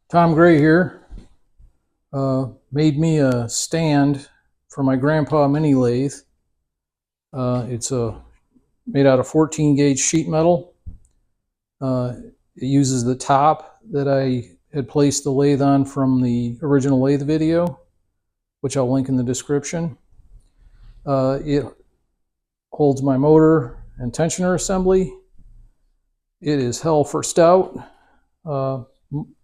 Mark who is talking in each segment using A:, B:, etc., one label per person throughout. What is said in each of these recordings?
A: Tom Gray here. Made me a stand for my grandpa mini lathe. It's made out of 14 gauge sheet metal. It uses the top that I had placed the lathe on from the original lathe video, which I'll link in the description. It holds my motor and tensioner assembly. It is hell for stout.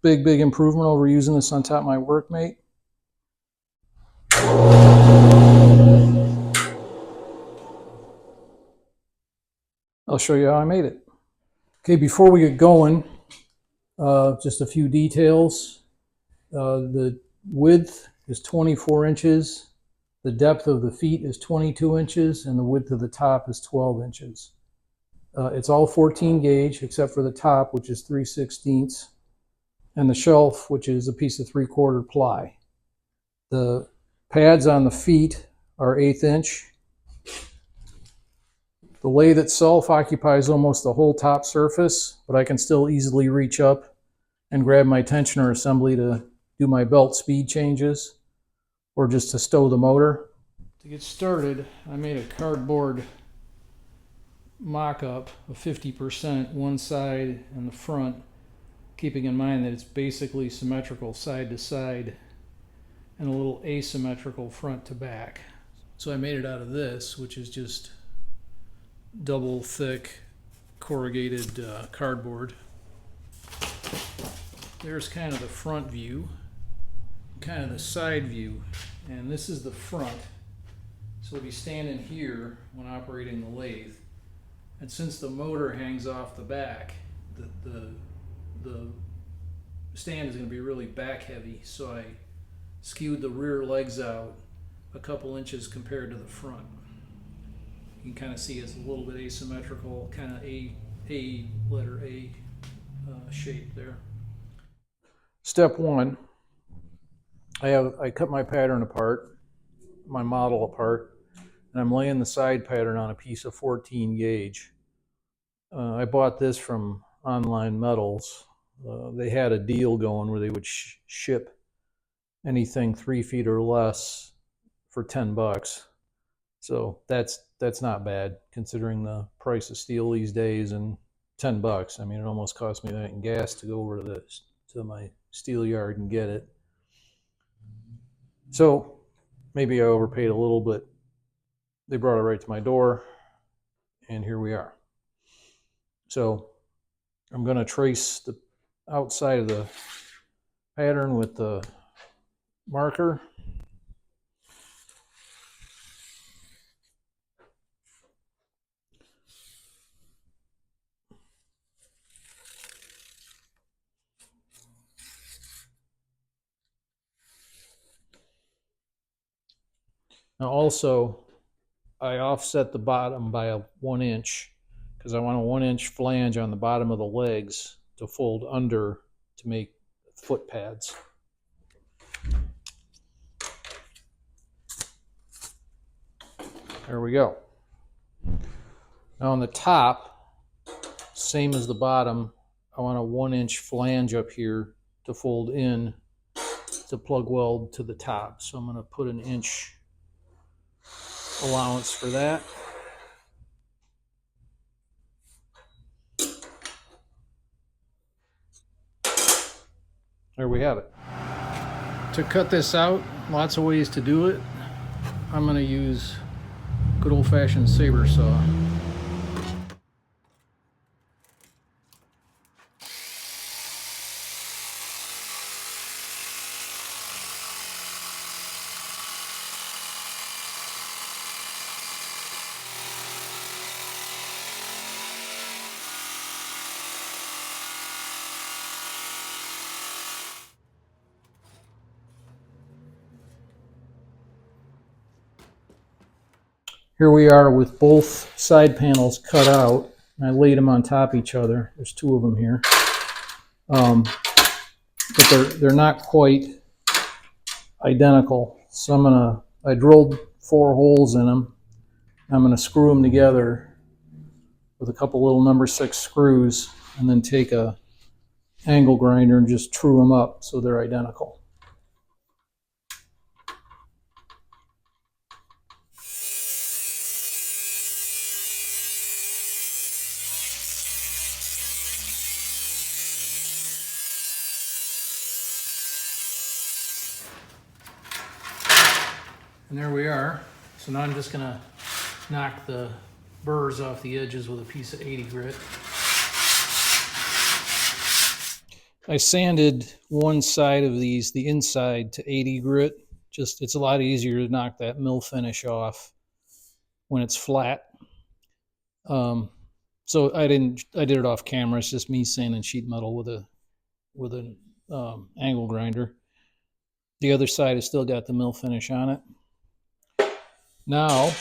A: Big improvement over using this on top of my workmate. I'll show you how I made it. Okay, before we get going, just a few details. The width is 24 inches, the depth of the feet is 22 inches, and the width of the top is 12 inches. It's all 14 gauge except for the top, which is 3/16, and the shelf, which is a piece of 3/4 ply. The pads on the feet are 1/8 inch. The lathe itself occupies almost the whole top surface, but I can still easily reach up and grab my tensioner assembly to do my belt speed changes or just to stow the motor. To get started, I made a cardboard mock-up of 50% one side and the front, keeping in mind that it's basically symmetrical side to side and a little asymmetrical front to back. So I made it out of this, which is just double thick corrugated cardboard. There's kind of the front view, kind of the side view, and this is the front. So we'll be standing here when operating the lathe, and since the motor hangs off the back, the stand is going to be really back heavy, so I skewed the rear legs out a couple inches compared to the front. You can kind of see it's a little bit asymmetrical, kind of a letter A shape there. Step one, I cut my pattern apart, my model apart, and I'm laying the side pattern on a piece of 14 gauge. I bought this from Online Metals. They had a deal going where they would ship anything 3 feet or less for $10. So that's not bad considering the price of steel these days, and $10. I mean, it almost cost me that in gas to go over to my steel yard and get it. So maybe I overpaid a little, but they brought it right to my door, and here we are. So I'm going to trace the outside of the pattern with the marker. Now also, I offset the bottom by 1 inch because I want a 1 inch flange on the bottom of the legs to fold under to make foot pads. There we go. Now on the top, same as the bottom, I want a 1 inch flange up here to fold in to plug weld to the top. So I'm going to put an inch allowance for that. There we have it. To cut this out, lots of ways to do it. I'm going to use good old-fashioned saber saw. Here we are with both side panels cut out. I laid them on top of each other. There's 2 of them here. But they're not quite identical. So I drilled 4 holes in them. I'm going to screw them together with a couple little number 6 screws, and then take a angle grinder and just true them up so they're identical. And there we are. So now I'm just gonna knock the burrs off the edges with a piece of 80 grit. I sanded one side of these, the inside, to 80 grit. Just, it's a lot easier to knock that mill finish off when it's flat. So I did it off camera. It's just me sanding sheet metal with an angle grinder. The other side has still got the mill finish on it. Now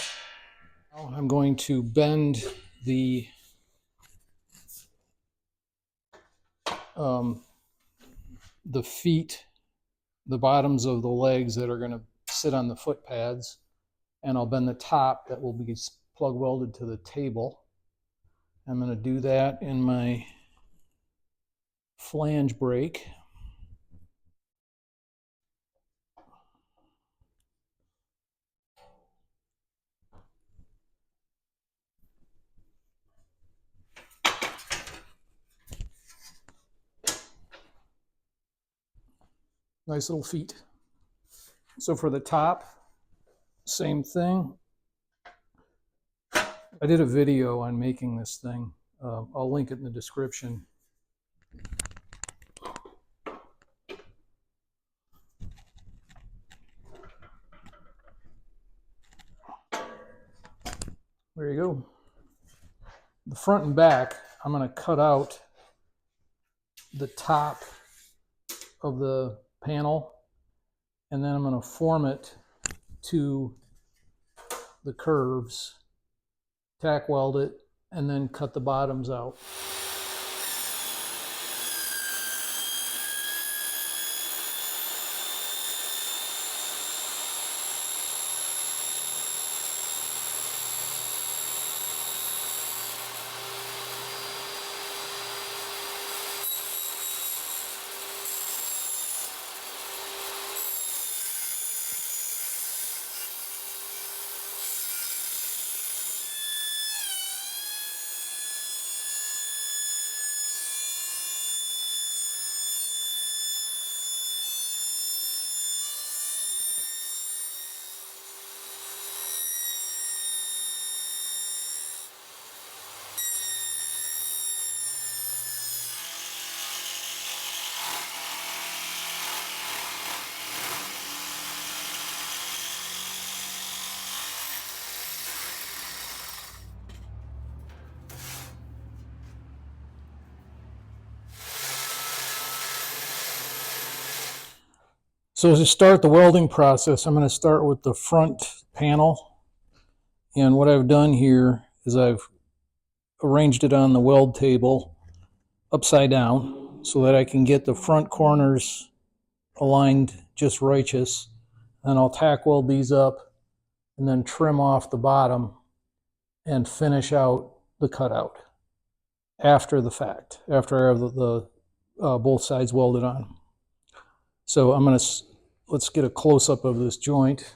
A: I'm going to bend the feet, the bottoms of the legs that are going to sit on the foot pads, and I'll bend the top that will be plug welded to the table. I'm going to do that in my flange brake. Nice little feet. So for the top, same thing. I did a video on making this thing. I'll link it in the description. There you go. The front and back, I'm going to cut out the top of the panel, and then I'm going to form it to the curves, tack weld it, and then cut the bottoms out. So to start the welding process, I'm going to start with the front panel. And what I've done here is I've arranged it on the weld table upside down so that I can get the front corners aligned just righteous. And I'll tack weld these up and then trim off the bottom and finish out the cutout after the fact, after I have the both sides welded on. So let's get a close-up of this joint.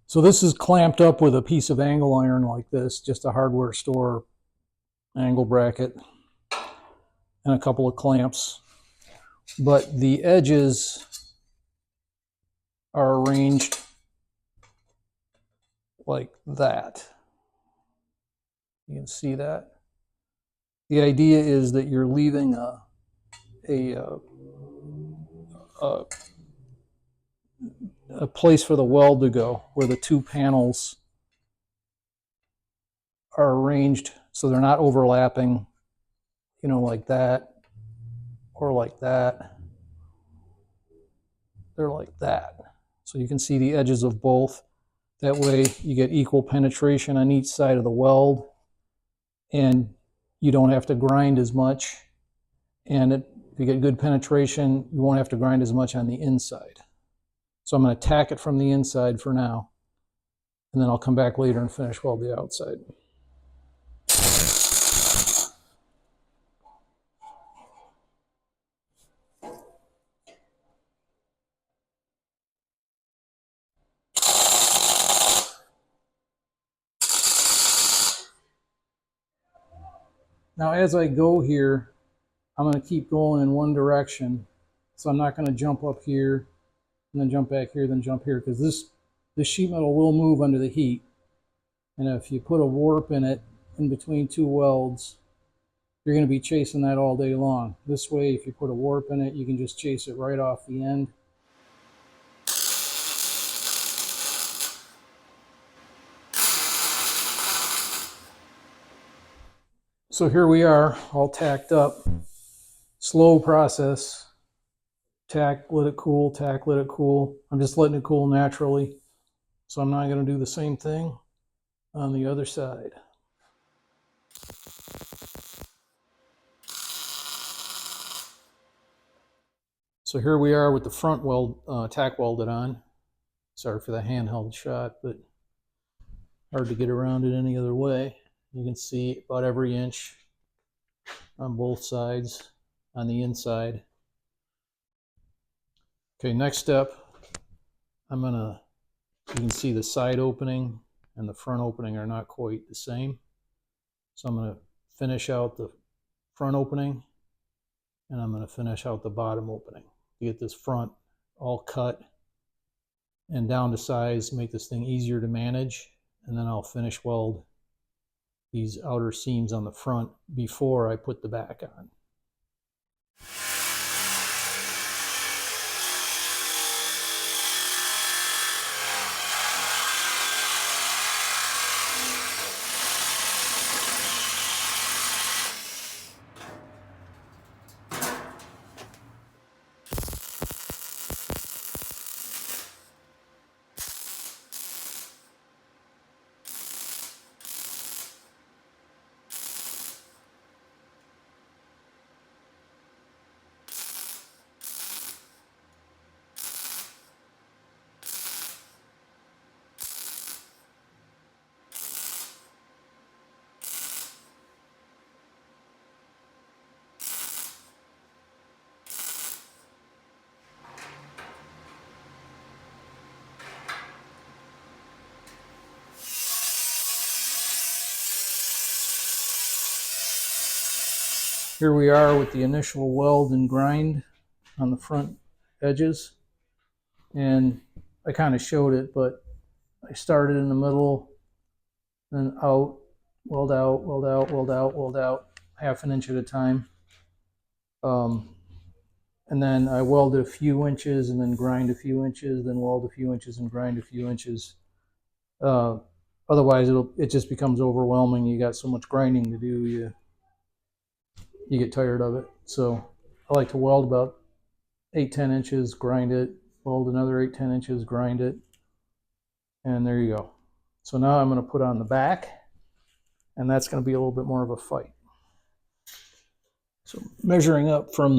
A: So this is clamped up with a piece of angle iron like this, just a hardware store angle bracket and a couple of clamps. But the edges are arranged like that. You can see that. The idea is that you're leaving a place for the weld to go, where the two panels are arranged so they're not overlapping, you know, like that or like that. They're like that. So you can see the edges of both. That way you get equal penetration on each side of the weld, and you don't have to grind as much. And if you get good penetration, you won't have to grind as much on the inside. So I'm going to tack it from the inside for now, and then I'll come back later and finish weld the outside. Now as I go here, I'm going to keep going in one direction. So I'm not going to jump up here and then jump back here, then jump here, because this sheet metal will move under the heat. And if you put a warp in it in between two welds, you're going to be chasing that all day long. This way, if you put a warp in it, you can just chase it right off the end. So here we are, all tacked up. Slow process. Tack, let it cool, tack, let it cool. I'm just letting it cool naturally. So I'm not going to do the same thing on the other side. So here we are with the front weld, tack welded on. Sorry for the handheld shot, but hard to get around it any other way. You can see about every inch on both sides on the inside. Okay, next step, you can see the side opening and the front opening are not quite the same. So I'm gonna finish out the front opening and I'm gonna finish out the bottom opening to get this front all cut and down to size, make this thing easier to manage. And then I'll finish weld these outer seams on the front before I put the back on. Here we are with the initial weld and grind on the front edges. And I kind of showed it, but I started in the middle, then out, weld out, weld out, weld out, weld out, half an inch at a time. And then I welded a few inches and then grind a few inches, then weld a few inches and grind a few inches. Otherwise, it just becomes overwhelming. You got so much grinding to do, you get tired of it. So I like to weld about 8-10 inches, grind it, weld another 8-10 inches, grind it, and there you go. So now I'm going to put on the back, and that's going to be a little bit more of a fight. So measuring up from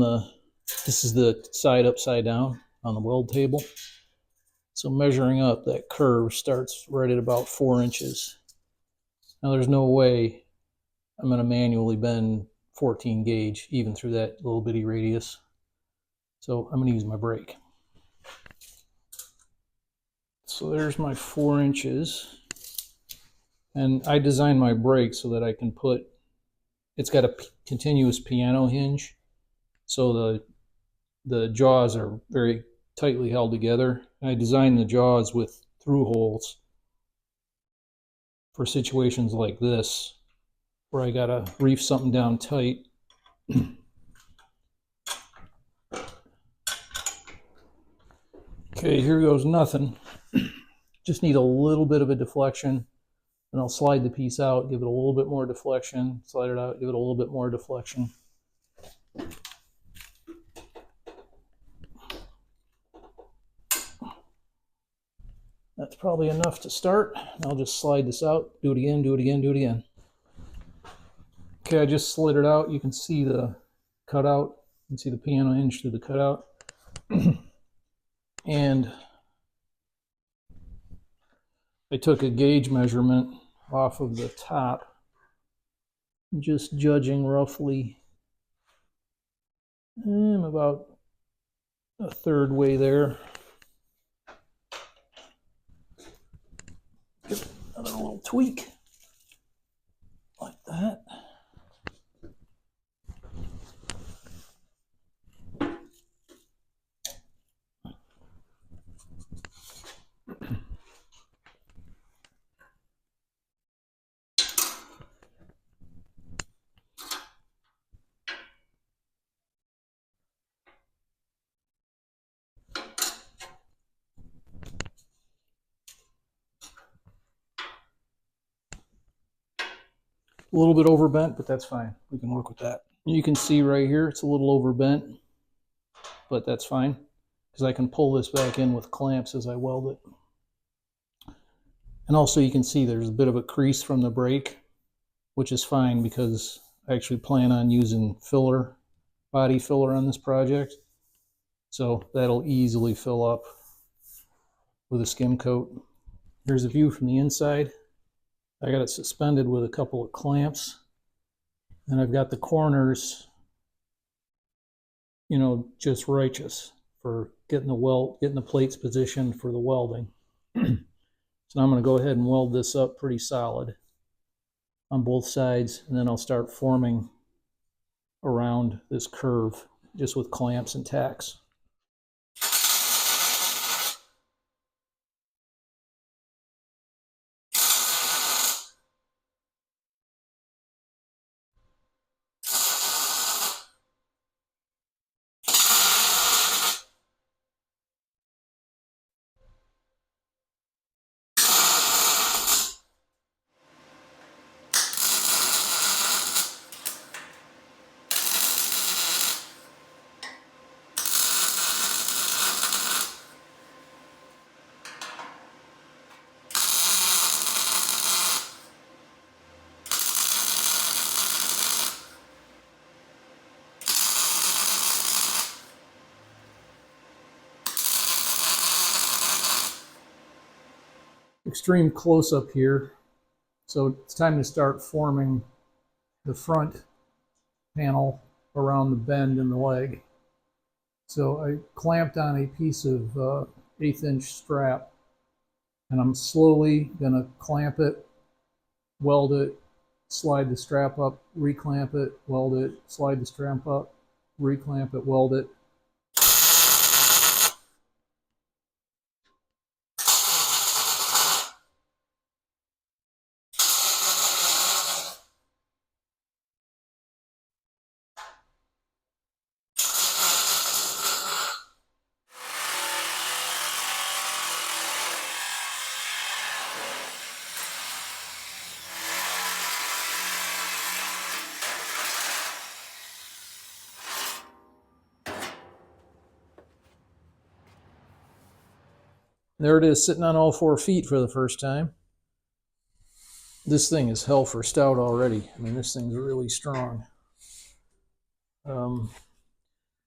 A: this is the side upside down on the weld table. So measuring up, that curve starts right at about 4 inches. Now there's no way I'm going to manually bend 14 gauge even through that little bitty radius. So I'm going to use my brake. So there's my 4 inches. And I designed my brake so that I can it's got a continuous piano hinge. So the jaws are very tightly held together. And I designed the jaws with through holes for situations like this, where I gotta reef something down tight. Okay, here goes nothing. Just need a little bit of a deflection, and I'll slide the piece out, give it a little bit more deflection, slide it out, give it a little bit more deflection. That's probably enough to start. I'll just slide this out, do it again, do it again, do it again. Okay, I just slid it out. You can see the cutout. You can see the piano hinge through the cutout. And I took a gauge measurement off of the top, just judging roughly. I'm about a third way there. Give it another little tweak, like that. A little bit overbent, but that's fine. We can work with that. You can see right here, it's a little overbent, but that's fine because I can pull this back in with clamps as I weld it. And also you can see there's a bit of a crease from the brake, which is fine because I actually plan on using filler, body filler on this project. So that'll easily fill up with a skim coat. Here's a view from the inside. I got it suspended with a couple of clamps. And I've got the corners, you know, just righteous for getting the plates positioned for the welding. So now I'm going to go ahead and weld this up pretty solid on both sides, and then I'll start forming around this curve just with clamps and tacks. Extreme close-up here. So it's time to start forming the front panel around the bend in the leg. So I clamped on a piece of 1/8 inch strap, and I'm slowly gonna clamp it, weld it, slide the strap up, reclamp it, weld it, slide the strap up, reclamp it, weld it. There it is, sitting on all 4 feet for the first time. This thing is hell for stout already. I mean, this thing's really strong.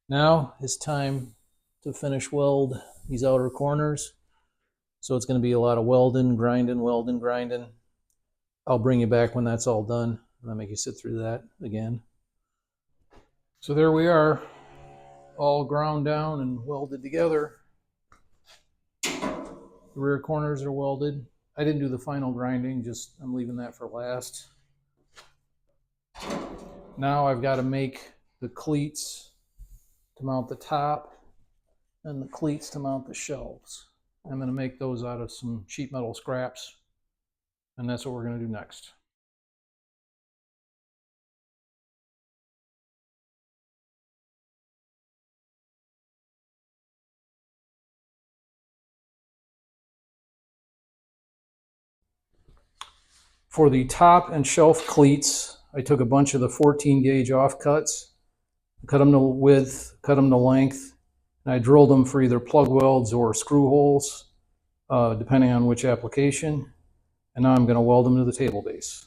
A: Now it's time to finish weld these outer corners. So it's going to be a lot of welding, grinding, welding, grinding. I'll bring you back when that's all done, and I'll make you sit through that again. So there we are, all ground down and welded together. The rear corners are welded. I didn't do the final grinding, just I'm leaving that for last. Now I've got to make the cleats to mount the top and the cleats to mount the shelves. I'm going to make those out of some sheet metal scraps, and that's what we're going to do next. For the top and shelf cleats, I took a bunch of the 14 gauge offcuts, cut them to width, cut them to length, and I drilled them for either plug welds or screw holes, depending on which application. And now I'm going to weld them to the table base.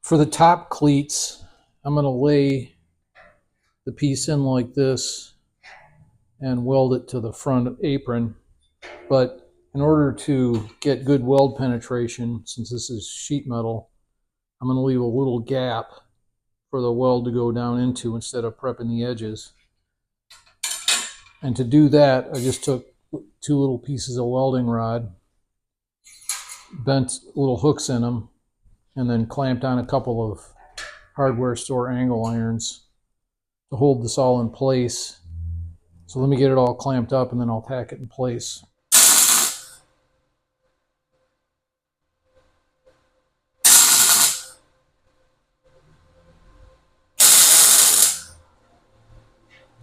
A: For the top cleats, I'm going to lay the piece in like this and weld it to the front apron. But in order to get good weld penetration, since this is sheet metal, I'm going to leave a little gap for the weld to go down into instead of prepping the edges. And to do that, I just took 2 little pieces of welding rod, bent little hooks in them, and then clamped on a couple of hardware store angle irons to hold this all in place. So let me get it all clamped up and then I'll tack it in place.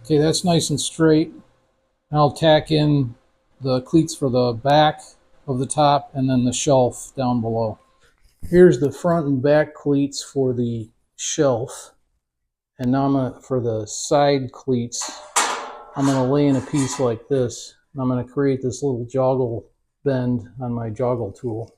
A: Okay, that's nice and straight. And I'll tack in the cleats for the back of the top and then the shelf down below. Here's the front and back cleats for the shelf. And now for the side cleats, I'm going to lay in a piece like this. I'm going to create this little joggle bend on my joggle tool.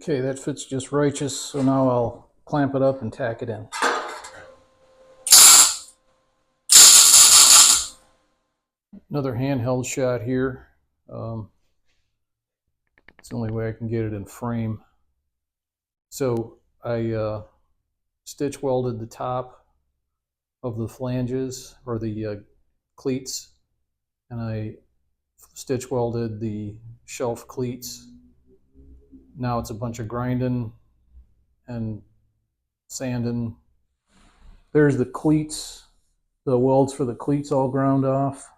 A: Okay, that fits just righteous, so now I'll clamp it up and tack it in. Another handheld shot here. It's the only way I can get it in frame. So I stitch welded the top of the flanges, or the cleats, and I stitch welded the shelf cleats. Now it's a bunch of grinding and sanding. There's the cleats, the welds for the cleats all ground off.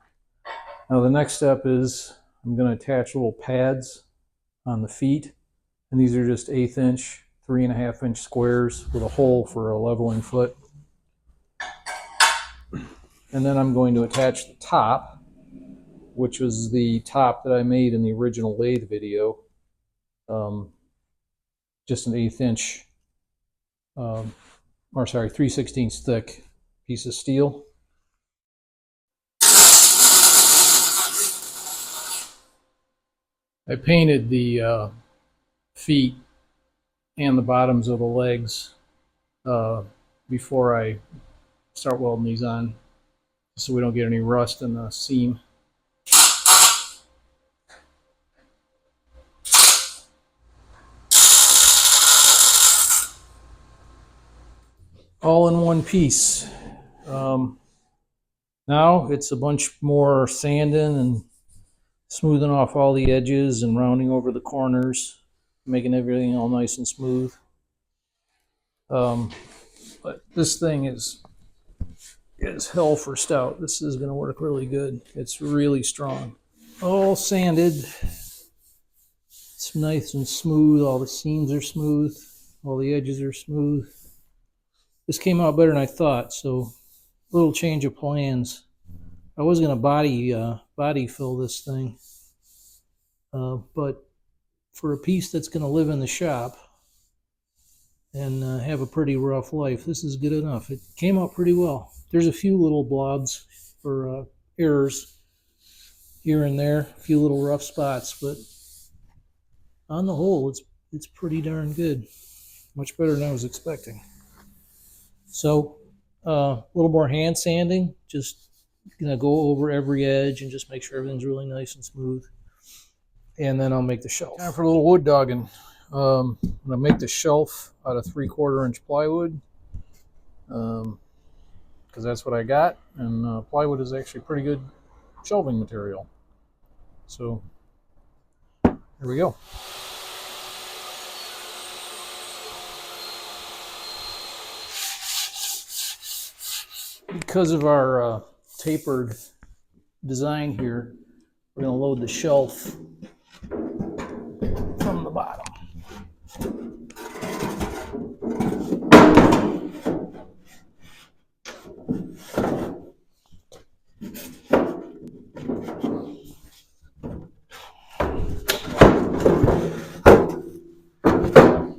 A: Now the next step is I'm going to attach little pads on the feet, and these are just 1/8 inch, 3.5 inch squares with a hole for a leveling foot. And then I'm going to attach the top, which was the top that I made in the original lathe video. Just an 1/8 inch, or sorry, 3/16 thick piece of steel. I painted the feet and the bottoms of the legs before I start welding these on, so we don't get any rust in the seam. All in one piece. Now it's a bunch more sanding and smoothing off all the edges and rounding over the corners, making everything all nice and smooth. But this thing is hell for stout. This is going to work really good. It's really strong. All sanded. It's nice and smooth. All the seams are smooth. All the edges are smooth. This came out better than I thought, so a little change of plans. I was going to body fill this thing, but for a piece that's going to live in the shop and have a pretty rough life, this is good enough. It came out pretty well. There's a few little blobs or errors here and there, a few little rough spots, but on the whole, it's pretty darn good. Much better than I was expecting. So a little more hand sanding, just gonna go over every edge and just make sure everything's really nice and smooth. And then I'll make the shelf. Time for a little wood dogging. I'm gonna make the shelf out of 3/4 inch plywood, because that's what I got, and plywood is actually pretty good shelving material. So here we go. Because of our tapered design here, we're going to load the shelf from the bottom.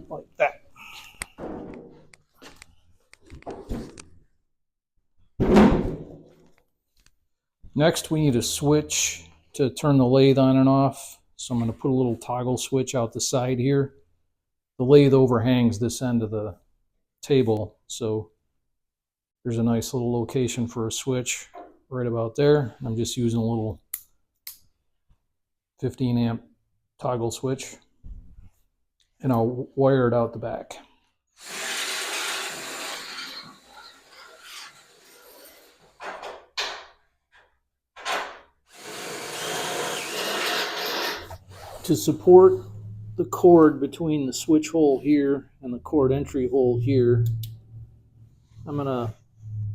A: Like that. Next, we need a switch to turn the lathe on and off. So I'm going to put a little toggle switch out the side here. The lathe overhangs this end of the table, so there's a nice little location for a switch right about there. I'm just using a little 15 amp toggle switch, and I'll wire it out the back. To support the cord between the switch hole here and the cord entry hole here, I'm going to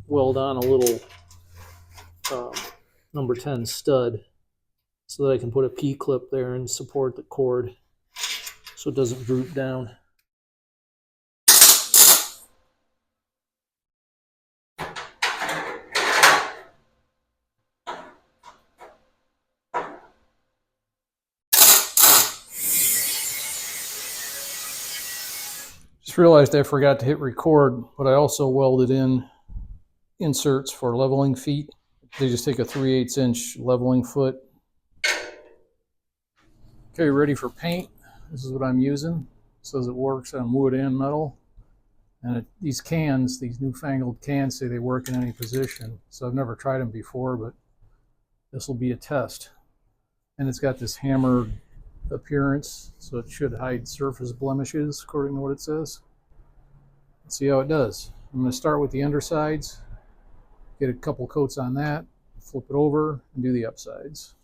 A: weld on a little number 10 stud so that I can put a P-clip there and support the cord so it doesn't droop down. Just realized I forgot to hit record, but I also welded in inserts for leveling feet. They just take a 3/8 inch leveling foot. Okay, ready for paint. This is what I'm using. It says it works on wood and metal. And these cans, these newfangled cans, say they work in any position. So I've never tried them before, but this will be a test. And it's got this hammered appearance, so it should hide surface blemishes, according to what it says. Let's see how it does. I'm going to start with the undersides, get a couple coats on that, flip it over, and do the upsides.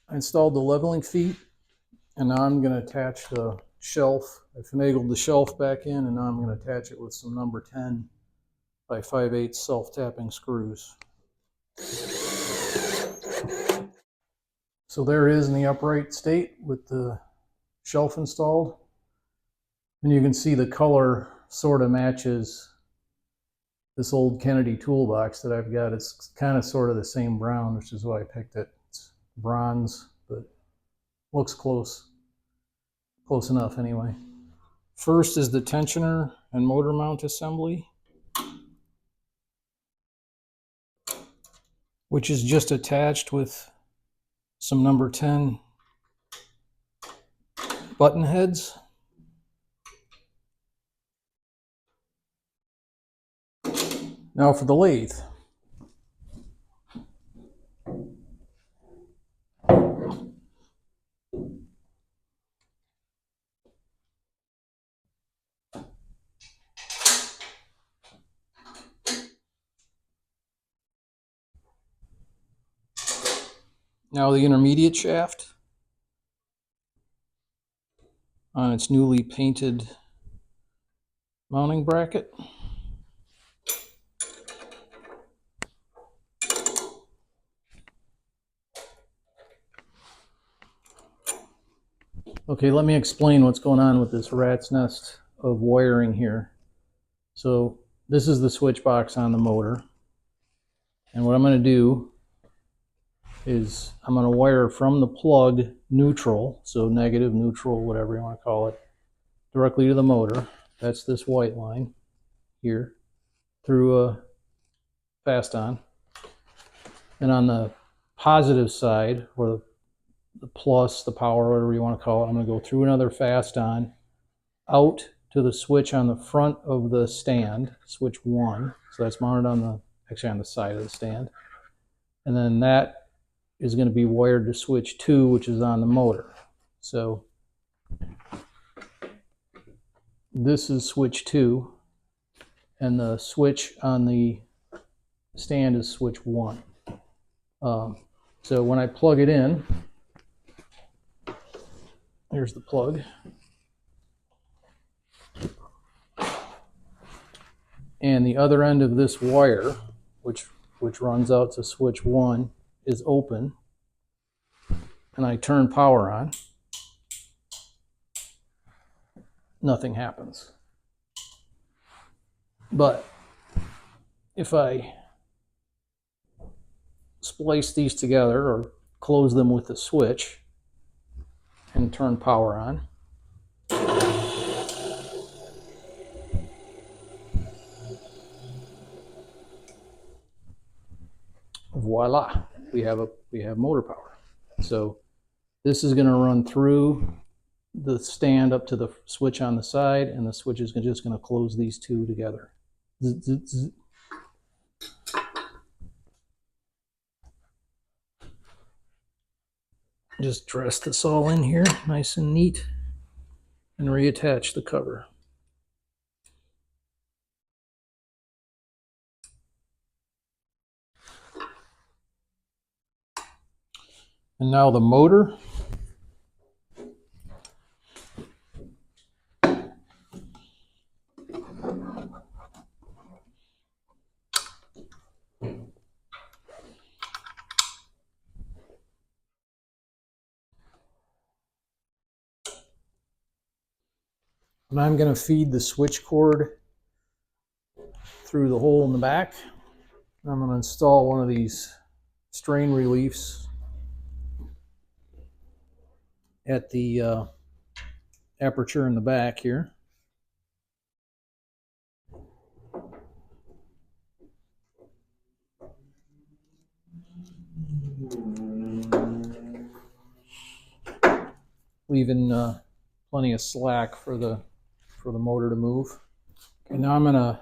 A: I installed the leveling feet, and now I'm going to attach the shelf. I finagled the shelf back in, and now I'm going to attach it with some number 10 by 5/8 self-tapping screws. So there it is in the upright state with the shelf installed. And you can see the color sort of matches this old Kennedy toolbox that I've got. It's kind of sort of the same brown, which is why I picked it. It's bronze, but looks close enough anyway. First is the tensioner and motor mount assembly, which is just attached with some number 10 button heads. Now for the lathe. Now the intermediate shaft on its newly painted mounting bracket. Okay, let me explain what's going on with this rat's nest of wiring here. So this is the switch box on the motor. And what I'm going to do is I'm going to wire from the plug neutral, so negative, neutral, whatever you want to call it, directly to the motor. That's this white line here through a fast on. And on the positive side, or the plus, the power, whatever you want to call it, I'm going to go through another fast on out to the switch on the front of the stand, switch 1. So that's mounted on the side of the stand. And then that is going to be wired to switch 2, which is on the motor. So this is switch 2, and the switch on the stand is switch 1. So when I plug it in, here's the plug. And the other end of this wire, which runs out to switch 1, is open. And I turn power on. Nothing happens. But if I splice these together or close them with the switch and turn power on, voila, we have motor power. So this is going to run through the stand up to the switch on the side, and the switch is just going to close these two together. Zzz, zzz, zzz. Just dress this all in here nice and neat and reattach the cover. And now the motor. And I'm going to feed the switch cord through the hole in the back. I'm going to install one of these strain reliefs at the aperture in the back here. Leaving plenty of slack for the motor to move. Okay, now I'm gonna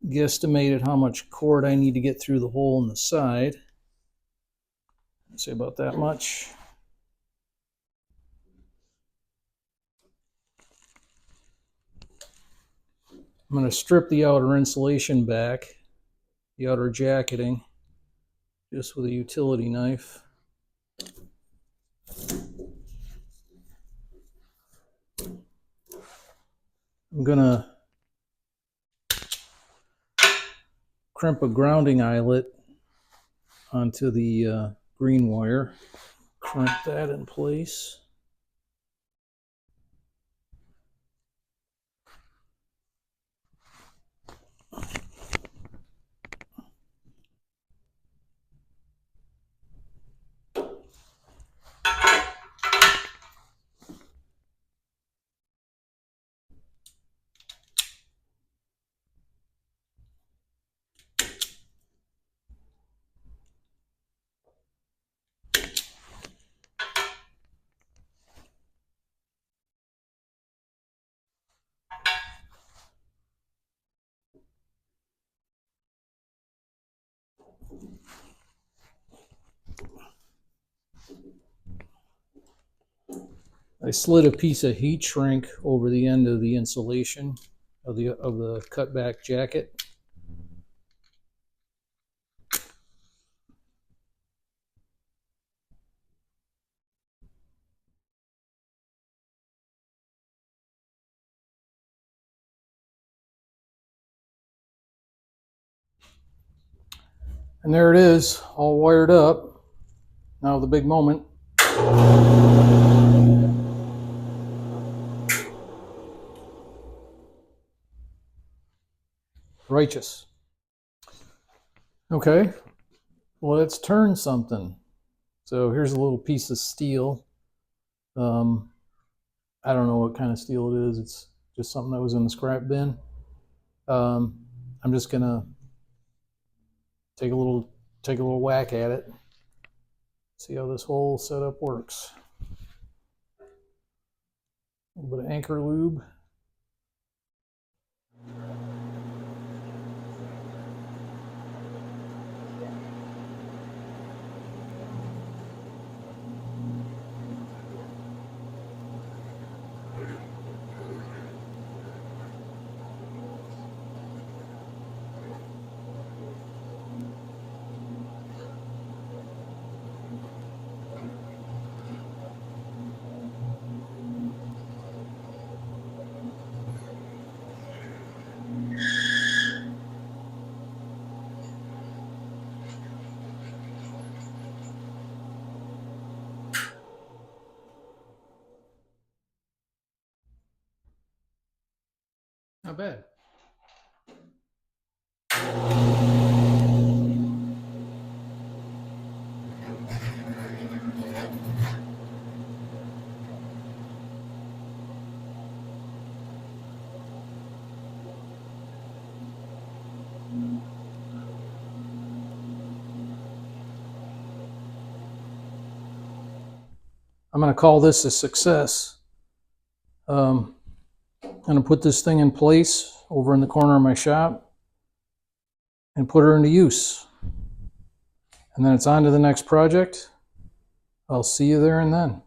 A: guesstimate at how much cord I need to get through the hole in the side. Say about that much. I'm going to strip the outer insulation back, the outer jacketing, just with a utility knife. I'm going to crimp a grounding eyelet onto the green wire, crimp that in place. I slid a piece of heat shrink over the end of the insulation of the cutback jacket. And there it is, all wired up. Now the big moment. Righteous. Okay, well, let's turn something. So here's a little piece of steel. I don't know what kind of steel it is. It's just something that was in the scrap bin. I'm just gonna take a little whack at it. See how this whole setup works. A little bit of anchor lube. Not bad. I'm going to call this a success. I'm going to put this thing in place over in the corner of my shop and put her into use. And then it's on to the next project. I'll see you there and then.